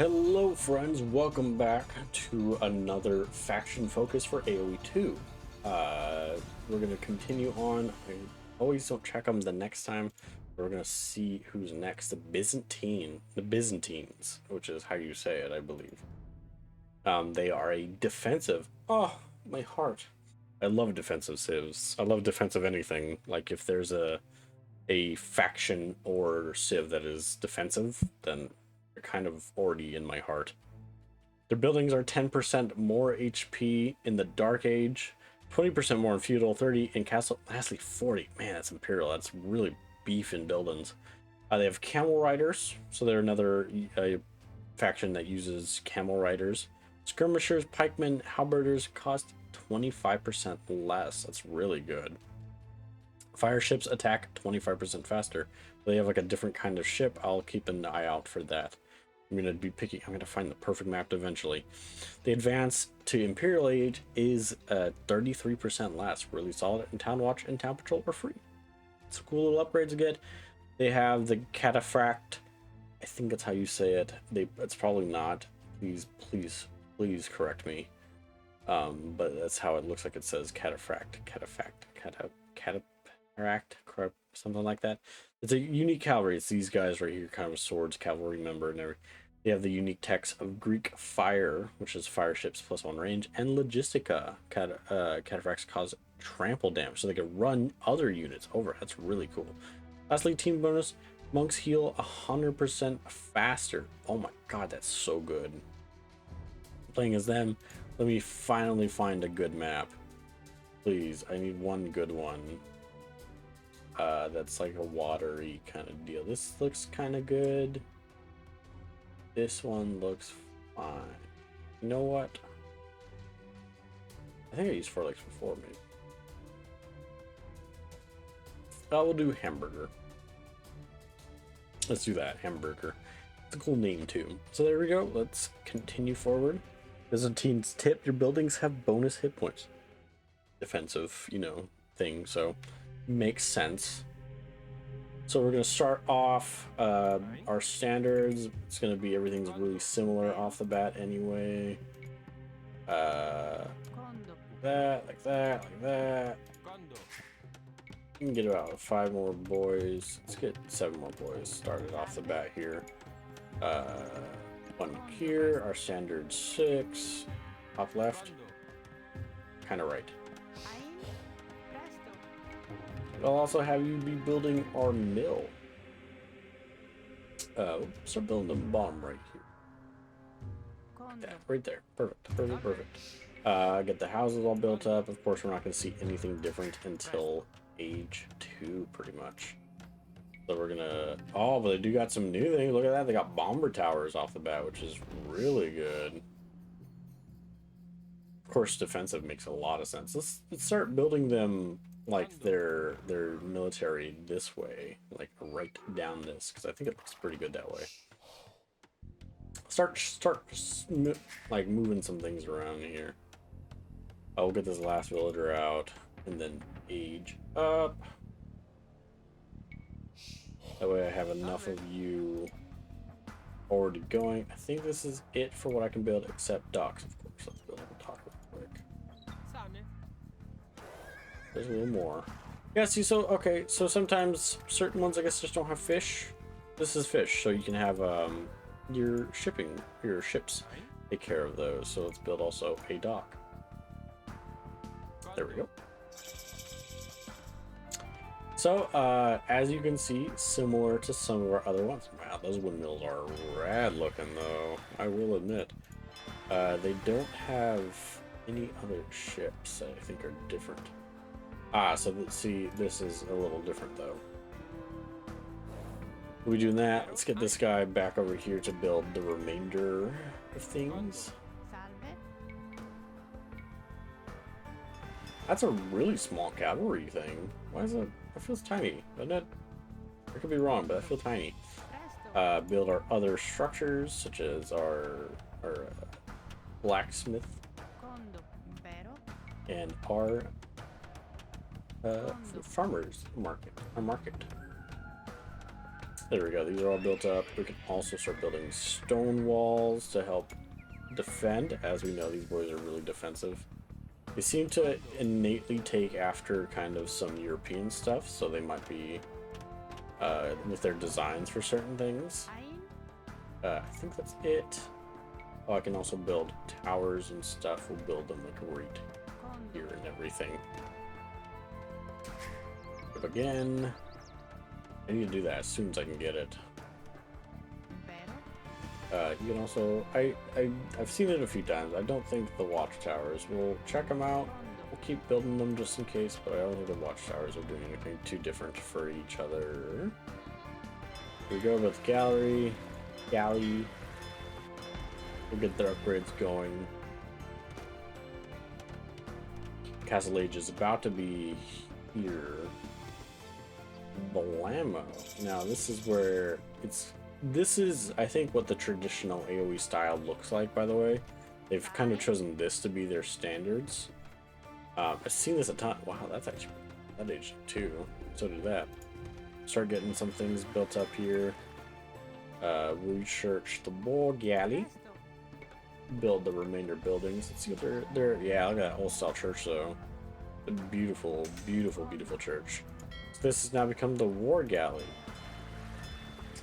Hello friends, welcome back to another faction focus for AOE 2. We're going to continue on. I always don't check them the next time. We're going to see who's next. The Byzantines, which is how you say it, I believe. They are a defensive. Oh, my heart. I love defensive civs. I love defensive anything. Like if there's a faction or civ that is defensive, then they're kind of already in my heart. Their buildings are 10% more HP in the Dark Age, 20% more in Feudal, 30 in Castle, lastly 40. Man, that's Imperial. That's really beef in buildings. They have Camel Riders, so they're another faction that uses Camel Riders. Skirmishers, Pikemen, Halberders cost 25% less. That's really good. Fire ships attack 25% faster. They have like a different kind of ship. I'll keep an eye out for that. I'm going to be picky. I'm going to find the perfect map eventually. The advance to Imperial Age is 33% less. Really solid. And Town Watch and Town Patrol are free. It's cool little upgrades to get. They have the Cataphract. I think that's how you say it. It's probably not. Please correct me. But that's how it looks like it says Cataphract. Something like that. It's a unique cavalry. It's these guys right here, kind of a swords cavalry member, and everything. They have the unique text of Greek fire, which is fire ships +1 range, and logistica. Cataphracts cause trample damage, so they can run other units over. That's really cool. Lastly, team bonus: monks heal 100% faster. Oh my god, that's so good. Playing as them. Let me finally find a good map. Please, I need one good one. That's like a watery kind of deal. This looks kind of good. This one looks fine. You know what? I think I used 4 legs before, maybe. I will do hamburger. Let's do that, hamburger. It's a cool name too. So there we go. Let's continue forward. Byzantine's tip: your buildings have bonus hit points. Defensive, thing. So makes sense. So we're going to start off our standards. It's going to be everything's really similar off the bat anyway. Like that. You can get about 5 more boys. Let's get 7 more boys started off the bat here. 1 here. Our standard 6. Top left. Kind of right. I'll also have you be building our mill. Start building the bottom right here. Yeah, right there. Perfect. Get the houses all built up. Of course, we're not going to see anything different until age 2, pretty much. So we're gonna. Oh, but they do got some new things. Look at that. They got bomber towers off the bat, which is really good. Of course, defensive makes a lot of sense. Let's start building them like their military this way, like right down this, because I think it looks pretty good that way. Start like moving some things around here. I'll get this last villager out and then age up. That way I have enough of you already going. I think this is it for what I can build, except docks, of course. Let's build a dock real quick. There's a little more. Yeah, see, so sometimes certain ones, I guess, just don't have fish. This is fish, so you can have your ships take care of those. So let's build also a dock. There we go. So, as you can see, similar to some of our other ones. Wow, those windmills are rad looking, though, I will admit. They don't have any other ships that I think are different. So let's see, this is a little different though. We're doing that. Let's get this guy back over here to build the remainder of things. That's a really small cavalry thing. Why is it? That feels tiny, doesn't it? I could be wrong, but I feel tiny. Build our other structures, such as our blacksmith and our farmers market. There we go. These are all built up. We can also start building stone walls to help defend. As we know, these boys are really defensive. They seem to innately take after kind of some European stuff, so they might be with their designs for certain things. I think that's it. Oh, I can also build towers and stuff. We'll build them like right here and everything. Up again. I need to do that as soon as I can get it. You can also, I've seen it a few times. I don't think the watchtowers. We'll check them out. We'll keep building them just in case, but I don't think the watchtowers are doing anything too different for each other. Here we go with the galley. We'll get their upgrades going. Castle Age is about to be here. Blammo. Now this is where this is I think what the traditional AoE style looks like, by the way. They've kind of chosen this to be their standards. I've seen this a ton. Wow, that's actually that aged too. So did that. Start getting some things built up here. Research the war galley. Build the remainder buildings. Let's see what they're yeah, look at that old style church though. A beautiful, beautiful, beautiful church. So this has now become the war galley.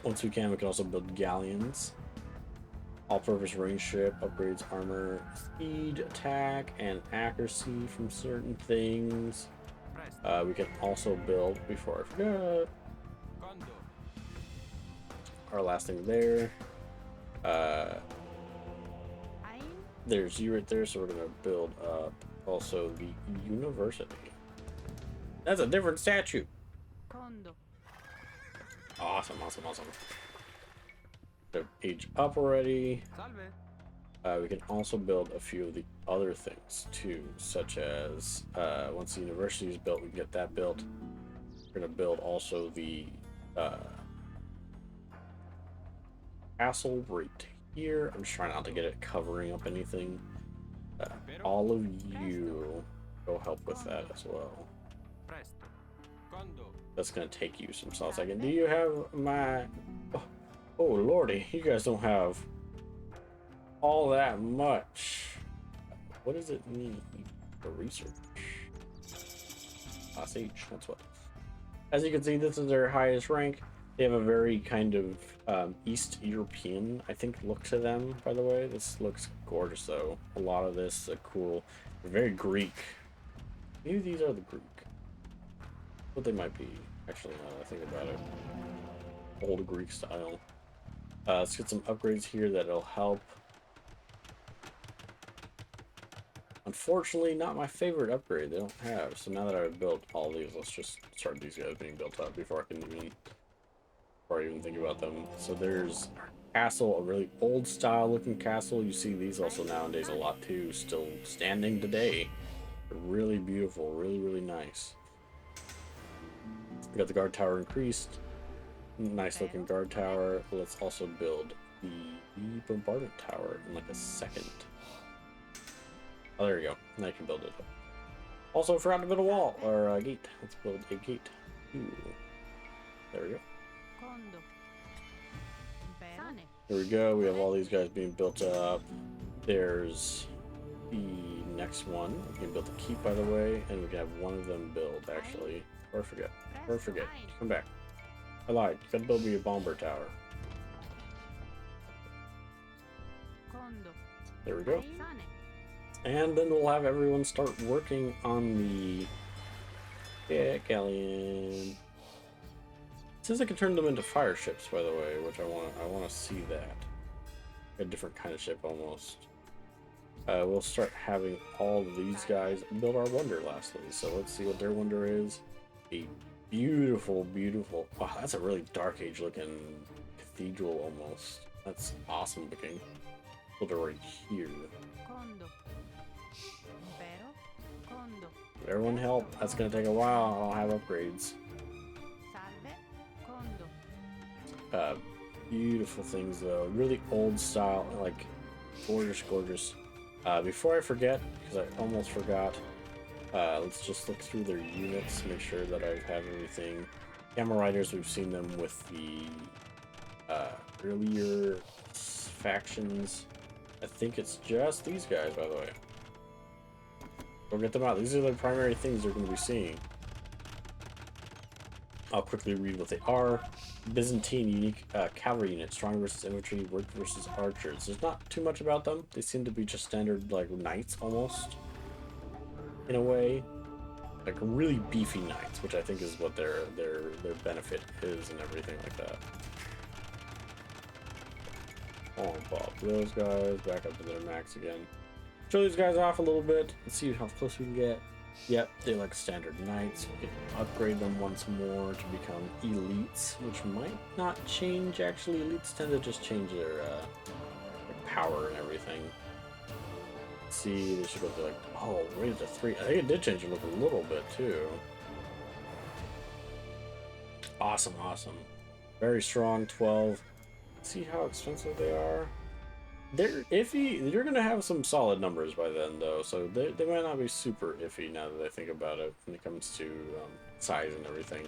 Once we can also build galleons. All-purpose range ship, upgrades armor, speed, attack, and accuracy from certain things. We can also build, before I forget, our last thing there. There's you right there, so we're gonna build up also the university. That's a different statue. Awesome, awesome, awesome. Age up already. We can also build a few of the other things too, such as once the university is built, we can get that built. We're gonna build also the castle right here. I'm just trying not to get it covering up anything. All of you go help with that as well. That's gonna take you some sauce. Second, do you have my? Oh lordy, you guys don't have all that much. What does it need for research? Sage, that's what. As you can see, this is their highest rank. They have a very kind of East European, I think, look to them, by the way. This looks gorgeous, though. A lot of this is cool. They're very Greek. Maybe these are the Greek. But they might be, actually, now that I think about it. Old Greek style. Let's get some upgrades here that'll help. Unfortunately, not my favorite upgrade they don't have. So now that I've built all these, let's just start these guys being built up before I even think about them. So there's our castle, a really old style looking castle. You see these also nowadays a lot too, still standing today. They're really beautiful, really, really nice. We got the guard tower increased. Nice looking guard tower. Let's also build the bombardment tower in like a second. Oh, there we go. Now you can build it up. Also forgot to build a wall or a gate. Let's build a gate. Ooh. There we go. Here we go. We have all these guys being built up. There's the next one. We can build the keep, by the way, and we can have one of them build actually. Or forget. Come back. I lied. You gotta build me a bomber tower. There we go. And then we'll have everyone start working on the galleon. It says I can turn them into fire ships, by the way, which I want to see that. A different kind of ship almost. We'll start having all of these guys build our wonder lastly. So let's see what their wonder is. A beautiful, beautiful. Wow, that's a really dark age looking cathedral almost. That's awesome looking. Build it right here. Everyone help. That's gonna take a while. I don't have upgrades. Beautiful things though. Really old style, like gorgeous, gorgeous. Before I forget, because I almost forgot, let's just look through their units, make sure that I have everything. Camel riders, we've seen them with the earlier factions. I think it's just these guys, by the way. Go get them out. These are the primary things you're going to be seeing. I'll quickly read what they are. Byzantine unique cavalry unit, strong versus infantry, work versus archers. There's not too much about them. They seem to be just standard like knights almost, in a way, like really beefy knights, which I think is what their benefit is and everything like that. Oh, pop those guys back up to their max again. Show these guys off a little bit and see how close we can get. Yep, they like standard knights. We can upgrade them once more to become elites, which might not change. Actually, elites tend to just change their like power and everything. Let's see, they should go to like, oh, rated to 3. I think it did change the look a little bit too. Awesome, awesome. Very strong, 12. Let's see how expensive they are. They're iffy. You're gonna have some solid numbers by then, though, so they might not be super iffy now that I think about it when it comes to size and everything.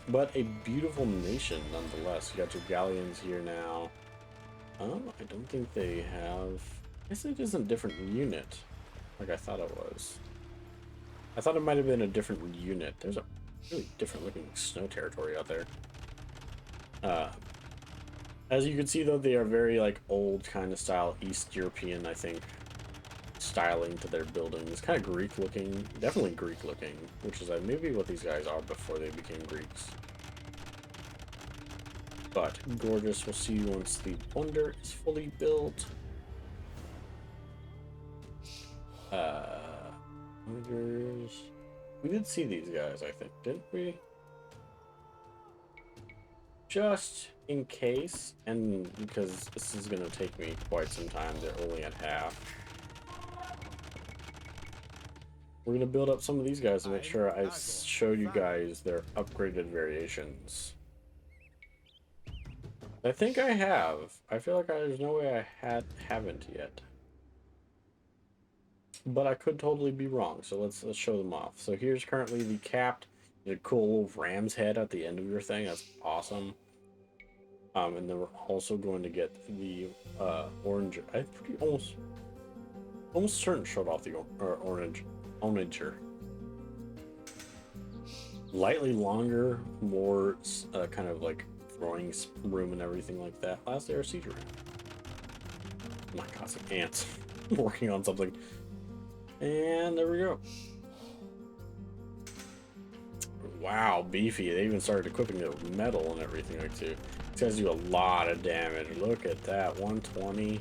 But a beautiful nation nonetheless. You got your galleons here now. I don't think they have. I guess it is a different unit, like I thought it was. I thought it might have been a different unit. There's a really different looking snow territory out there. As you can see, though, they are very like old kind of style, East European, I think, styling to their buildings. Kind of Greek looking, definitely Greek looking, which is like maybe what these guys are before they became Greeks. But gorgeous. We'll see once the wonder is fully built. We did see these guys, I think, didn't we? Just in case, and because this is going to take me quite some time, they're only at half. We're going to build up some of these guys to make sure I show you guys their upgraded variations. I think I have. I feel like there's no way I haven't yet. But I could totally be wrong, so let's show them off. So here's currently the capped. A cool little ram's head at the end of your thing. That's awesome. And then we're also going to get the orange. I'm pretty almost certain showed off the onager. Lightly longer, more kind of like throwing room and everything like that. Last air siege room. Oh my god, some ants working on something. And there we go. Wow, beefy. They even started equipping the metal and everything like too. These guys do a lot of damage. Look at that, 120.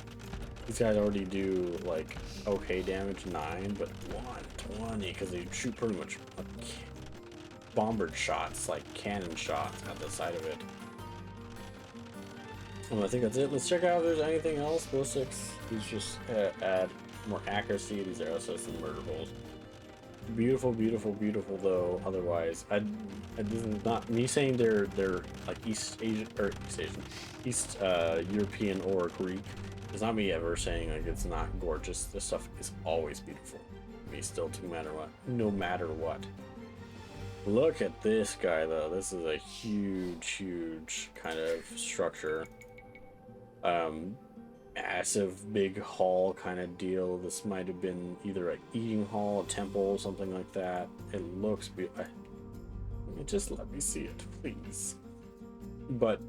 These guys already do like okay damage, 9, but 120 because they shoot pretty much like bombard shots, like cannon shots at the side of it. Well, I think that's it. Let's check out if there's anything else. Ballistics. These just add more accuracy. These are also some murder holes. Beautiful, beautiful, beautiful though. Otherwise, this is not me saying they're like East European or Greek. It's not me ever saying like it's not gorgeous. This stuff is always beautiful. Me still, no matter what. Look at this guy though. This is a huge kind of structure. Massive big hall kind of deal. This might have been either an eating hall, a temple, something like that. It looks just let me see it, please. But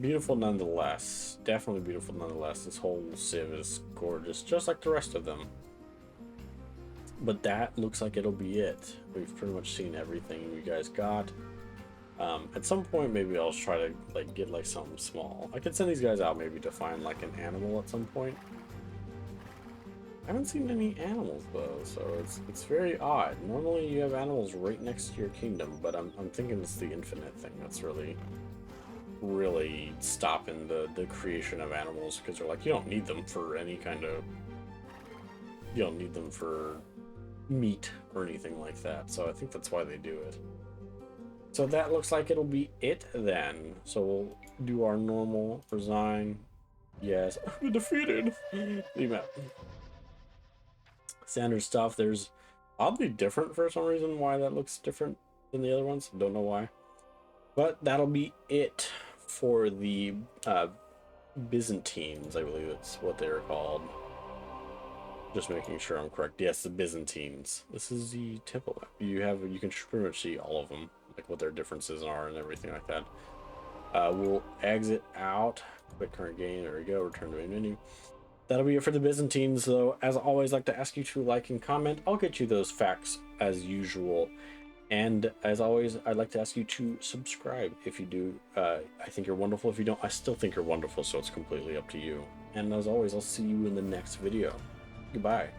beautiful nonetheless. Definitely beautiful nonetheless. This whole civ is gorgeous, just like the rest of them. But that looks like it'll be it. We've pretty much seen everything you guys got. At some point, maybe I'll try to like get like something small. I could send these guys out maybe to find like an animal at some point. I haven't seen any animals though, so it's very odd. Normally you have animals right next to your kingdom, but I'm thinking it's the infinite thing that's really stopping the creation of animals, because they're like, you don't need them for any kind of, you don't need them for meat or anything like that. So I think that's why they do it. So that looks like it'll be it then. So we'll do our normal resign. Yes, we defeated the map. Standard stuff. There's oddly different for some reason why that looks different than the other ones. Don't know why. But that'll be it for the Byzantines, I believe it's what they're called. Just making sure I'm correct. Yes, the Byzantines. This is the temple map. You can pretty much see all of them, like what their differences are and everything like that. We'll exit out. Click current game. There we go. Return to main menu. That'll be it for the Byzantines, though. As always, I'd like to ask you to like and comment. I'll get you those facts as usual. And as always, I'd like to ask you to subscribe if you do. I think you're wonderful. If you don't, I still think you're wonderful, so it's completely up to you. And as always, I'll see you in the next video. Goodbye.